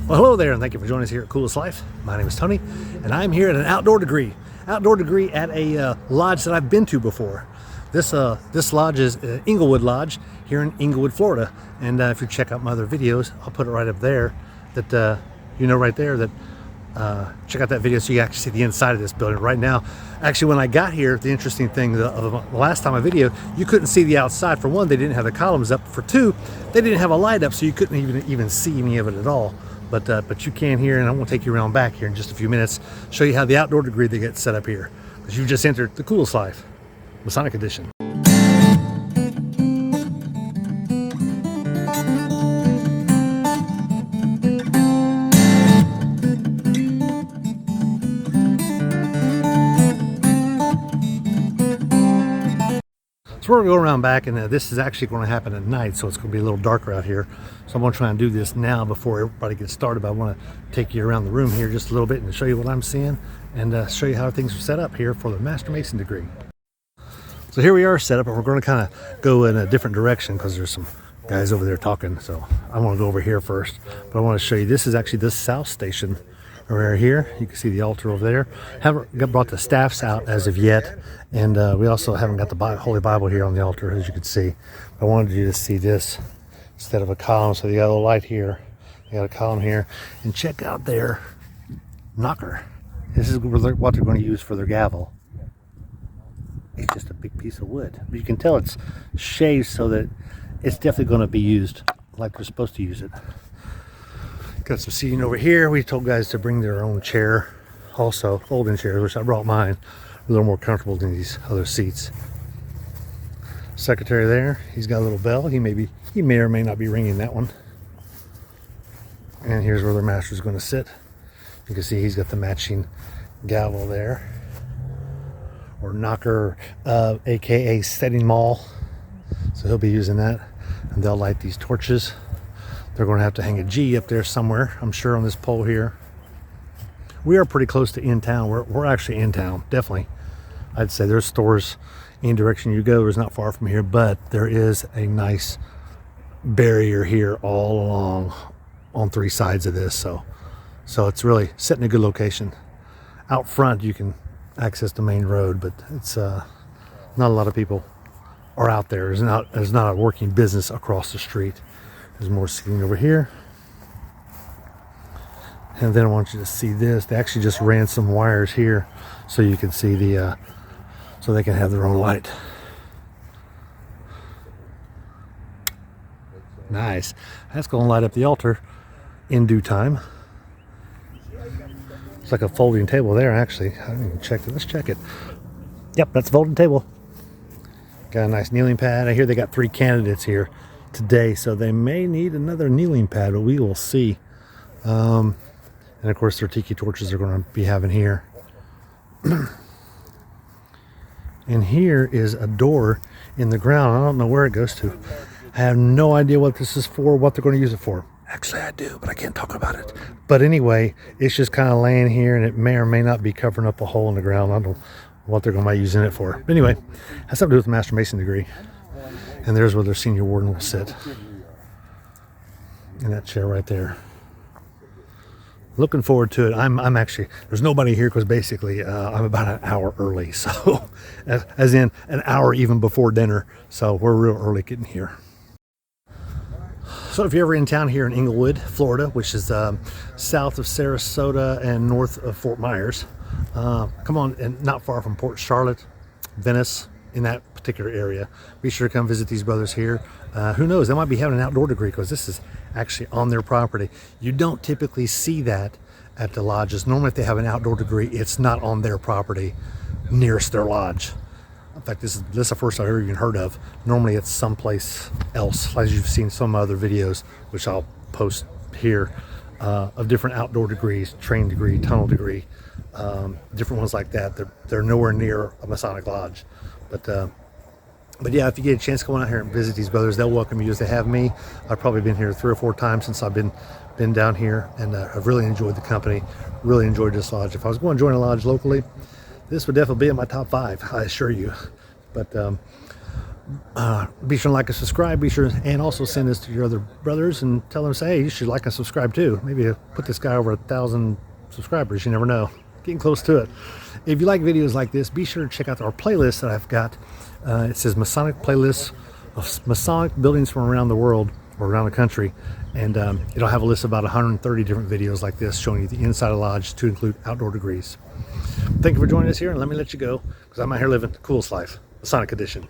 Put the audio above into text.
Well, hello there, and thank you for joining us here at Coolest Life. My name is Tony, and I'm here at an outdoor degree at a lodge that I've been to before. This lodge is Inglewood Lodge here in Inglewood, Florida. And if you check out my other videos, I'll put it right up there. That right there that check out that video so you actually see the inside of this building. Right now, actually, when I got here, the interesting thing, the last time I videoed, you couldn't see the outside. For one, they didn't have the columns up. For two, they didn't have a light up, so you couldn't even see any of it at all. But you can here, and I'm going to take you around back here in just a few minutes, show you how the outdoor degree they get set up here. Because you've just entered the Coolest Life, Masonic Edition. So we're going to go around back, and this is actually going to happen at night, so it's going to be a little darker out here. So I'm going to try and do this now before everybody gets started, but I want to take you around the room here just a little bit and show you what I'm seeing, and show you how things are set up here for the Master Mason degree. So here we are set up, and we're going to kind of go in a different direction because there's some guys over there talking. So I want to go over here first, but I want to show you, this is actually the south station right here. You can see the altar over there. Haven't brought the staffs out as of yet, and we also haven't got the Holy Bible here on the altar, as you can see. I wanted you to see this instead of a column. So you got a little light here, you got a column here, and check out their knocker. This is what they're going to use for their gavel. It's just a big piece of wood, but you can tell it's shaved so that it's definitely going to be used like they're supposed to use it. Got some seating over here. We told guys to bring their own chair, also folding chairs, which I brought mine. A little more comfortable than these other seats. Secretary there, he's got a little bell. He may or may not be ringing that one. And here's where their master's going to sit. You can see he's got the matching gavel there, or knocker, aka setting maul. So he'll be using that, and they'll light these torches. They're going to have to hang a G up there somewhere, I'm sure, on this pole here. We are pretty close to in town. We're actually in town, definitely. I'd say there's stores any direction you go. It's not far from here, but there is a nice barrier here all along on three sides of this. So it's really set in a good location. Out front, you can access the main road, but it's not a lot of people are out there. There's not a working business across the street. There's more seating over here. And then I want you to see this. They actually just ran some wires here so you can see so they can have their own light. Nice. That's going to light up the altar in due time. It's like a folding table there, actually. I didn't even check it. Let's check it. Yep, that's a folding table. Got a nice kneeling pad. I hear they got 3 candidates here today, so they may need another kneeling pad, but we will see. And of course their tiki torches they're going to be having here. And here is a door in the ground. I don't know where it goes to. I have no idea what this is for, what they're going to use it for. Actually I do, but I can't talk about it. But anyway, it's just kind of laying here, and it may or may not be covering up a hole in the ground. I don't know what they're going to be using it for. But anyway, has something to do with the Master Mason degree. And there's where their senior warden will sit, in that chair right there. Looking forward to it. I'm actually, there's nobody here because basically I'm about an hour early. So, as in an hour even before dinner. So we're real early getting here. So if you're ever in town here in Inglewood, Florida, which is south of Sarasota and north of Fort Myers, come on, and not far from Port Charlotte, Venice, in that particular area, be sure to come visit these brothers here. Who knows, they might be having an outdoor degree because this is actually on their property. You don't typically see that at the lodges. Normally if they have an outdoor degree, it's not on their property nearest their lodge. In fact, this is the first I've ever even heard of. Normally it's someplace else, as you've seen some other videos, which I'll post here, of different outdoor degrees, train degree, tunnel degree, different ones like that. They're nowhere near a Masonic lodge. But yeah, if you get a chance to come out here and visit these brothers, they'll welcome you as they have me. I've probably been here 3 or 4 times since I've been down here, and I've really enjoyed the company, really enjoyed this lodge. If I was going to join a lodge locally, this would definitely be in my top 5, I assure you. But Be sure to like and subscribe. Be sure and also send this to your other brothers and tell them, say, hey, you should like and subscribe too. Maybe put this guy over 1,000 subscribers. You never know. Getting close to it. If you like videos like this, be sure to check out our playlist that I've got. It says Masonic Playlist of Masonic buildings from around the world or around the country, and it'll have a list of about 130 different videos like this showing you the inside of lodge to include outdoor degrees. Thank you for joining us here, and let me let you go because I'm out here living the coolest life, Masonic Edition.